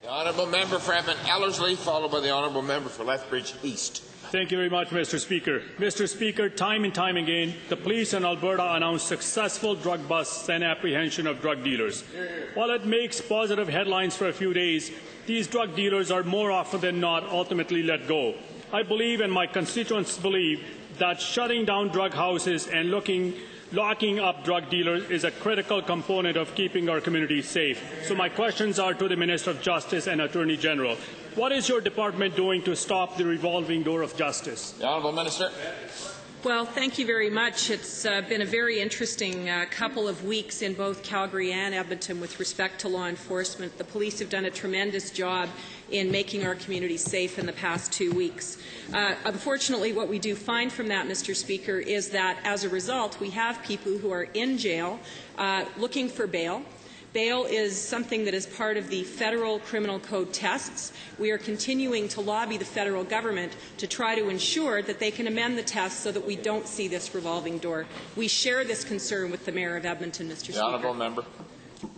The honourable member for Edmonton Ellerslie, followed by the honourable member for Lethbridge East. Thank you very much, Mr. Speaker. Mr. Speaker, time and time again, the police in Alberta announce successful drug busts and apprehension of drug dealers. While it makes positive headlines for a few days, these drug dealers are more often than not ultimately let go. I believe, and my constituents believe, that shutting down drug houses and locking up drug dealers is a critical component of keeping our communities safe. So my questions are to the Minister of Justice and Attorney General. What is your department doing to stop the revolving door of justice? The Honourable Minister. Well, thank you very much. It's been a very interesting couple of weeks in both Calgary and Edmonton with respect to law enforcement. The police have done a tremendous job in making our communities safe in the past 2 weeks. Unfortunately, what we do find from that, Mr. Speaker, is that as a result, we have people who are in jail looking for bail. Bail is something that is part of the Federal Criminal Code tests. We are continuing to lobby the federal government to try to ensure that they can amend the tests so that we don't see this revolving door. We share this concern with the Mayor of Edmonton, Mr. Speaker. The honourable member.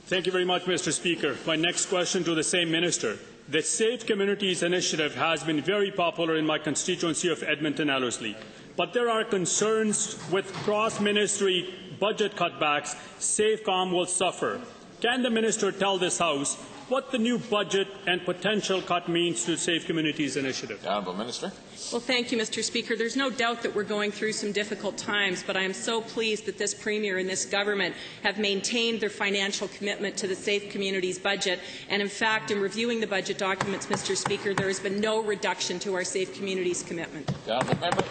Thank you very much, Mr. Speaker. My next question to the same minister. The Safe Communities Initiative has been very popular in my constituency of Edmonton Ellerslie, but there are concerns with cross-ministry budget cutbacks. SafeCom will suffer. Can the minister tell this House what the new budget and potential cut means to Safe Communities Initiative? The Honourable Minister. Well, thank you, Mr. Speaker. There's no doubt that we're going through some difficult times, but I am so pleased that this Premier and this government have maintained their financial commitment to the Safe Communities budget. And in fact, in reviewing the budget documents, Mr. Speaker, there has been no reduction to our Safe Communities commitment. The Honourable Member.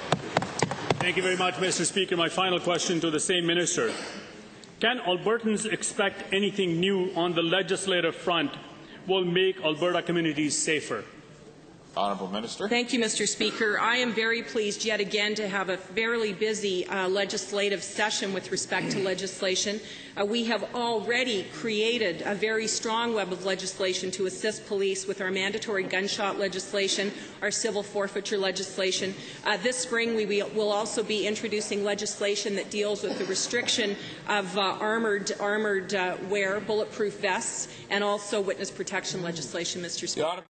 Thank you very much, Mr. Speaker. My final question to the same minister. Can Albertans expect anything new on the legislative front will make Alberta communities safer? Honourable Minister. Thank you, Mr. Speaker. I am very pleased yet again to have a fairly busy legislative session with respect to legislation. We have already created a very strong web of legislation to assist police with our mandatory gunshot legislation, our civil forfeiture legislation. This spring we will also be introducing legislation that deals with the restriction of armoured wear, bulletproof vests, and also witness protection legislation, Mr. Speaker.